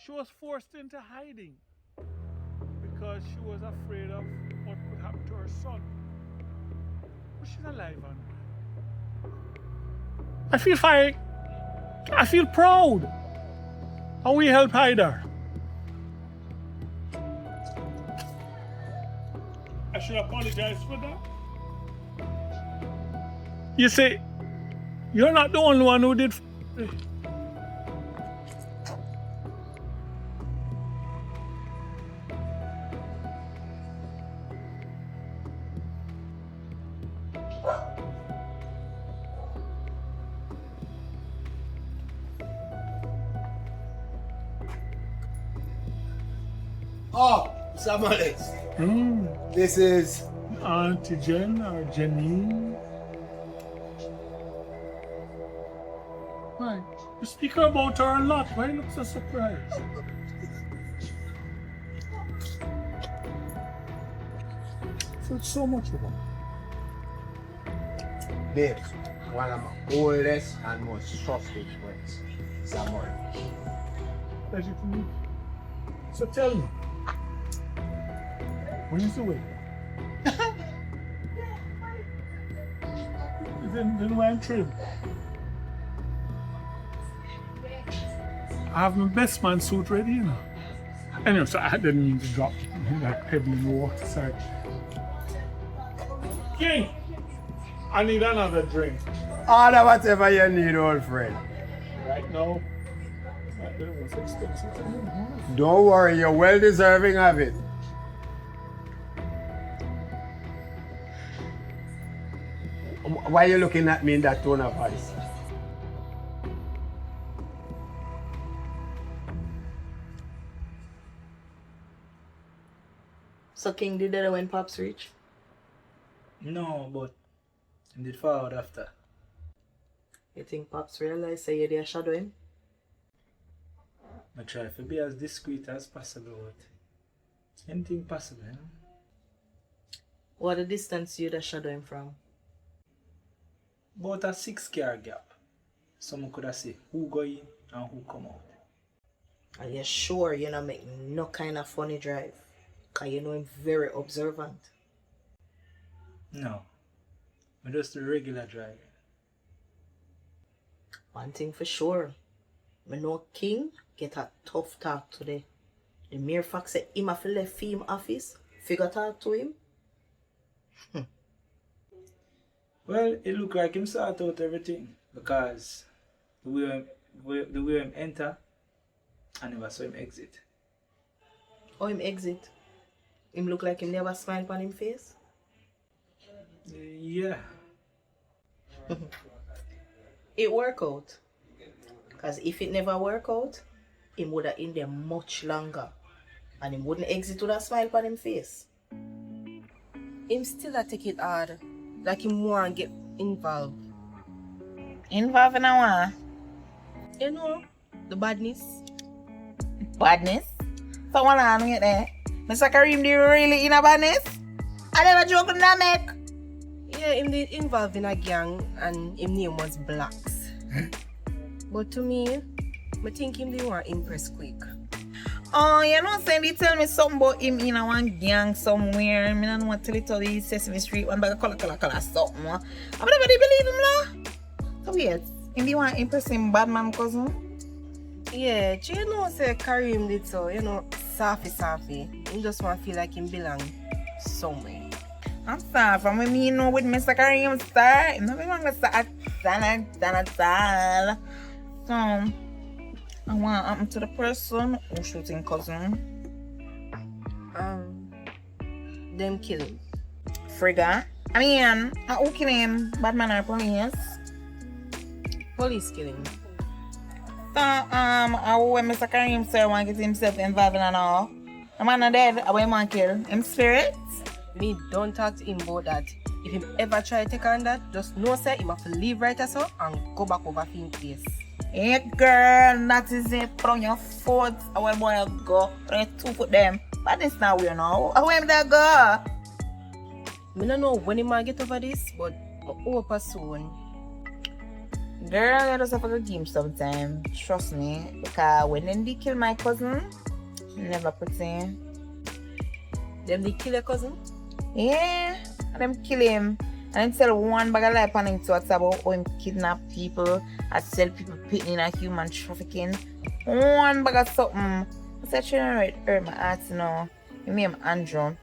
She was forced into hiding because she was afraid of what could happen to her son. But she's alive and I feel fine. I feel proud. How we help hide her. I should apologize for that. You see, you're not the only one who did. Oh, someone else. This is Auntie Jen or Jenny. Why? You speak about her a lot. Why you look so surprised? So so much of her. babes, one of my oldest and most trusted friends. Samuel. Pleasure to meet you. So tell me, when is the wedding? then why I'm trim? I have my best man suit ready, you know. Anyway, so I didn't mean to drop like heavily in the water. Sorry. King, I need another drink. Order whatever you need, old friend. Right now, that was expensive. Don't worry, you're well deserving of it. Why are you looking at me in that tone of voice? So King did that when Pops reached? No, but I did forward after. You think Pops realized say you there shadow him? I try to be as discreet as possible, but anything possible, you know? What the distance you there shadow him from? About a 6 car gap. Someone could have say who go in and who come out. Are you sure you not make no kind of funny drive? Cause you know him very observant. No. I'm just a regular driver. One thing for sure. Me know King get a tough talk today. The mere fact say him have left him office, figure talk to him. Well, it look like him sort out everything because the way him enter, I never saw him exit. Or him exit. Him look like him never smile on him face. Yeah. It work out. Cause if it never work out, him would have in there much longer. And him wouldn't exit with a smile on him face. Him still a take it hard. Like him want get involved. Involved in a what? You know, the badness. Badness? So what on with there? Mr. Kareem, do you really in a badness? I never joke with that make. Yeah, him did involved in a gang and him name was Blacks. But to me, I think him didn't want to impress quick. Oh, you know, saying they tell me something about him in a one gang somewhere. I mean, I don't want to tell you the Sesame Street one bag of color something. I never did believe him, no. So weird. Him do you want to impress him bad man cousin? Yeah, do you know say Kareem did so, you know, softy. He just want to feel like him belong somewhere. I'm sorry, from when me know with Mr. Kareem start, I'm not going to start So, I want to happen to the person who shooting cousin. Them kill him. Frigga. I mean, who kill him? Bad man or police? Police kill him. So, when Mr. Kareem sir want to get himself involved in and all, the man not dead, I want man kill him spirit. Me don't talk to him about that. If him ever try to take on that, just know say him have to leave right as so and go back over to him place. Hey girl, that is it. Put on your foot. I want boy go. Put on your 2 foot them. But this now we know. I want that go. I don't know when he might get over this, but I hope soon. Girl, I just have to give him some time. Trust me. Because when they kill my cousin, never pretty. Them they kill your cousin? Yeah, and them kill him. And then tell one bag of lie on him to what's about how him kidnap people and sell people pitting in a human trafficking. One bag of something. I said, she don't hurt my heart, you know. You mean I'm Andrew.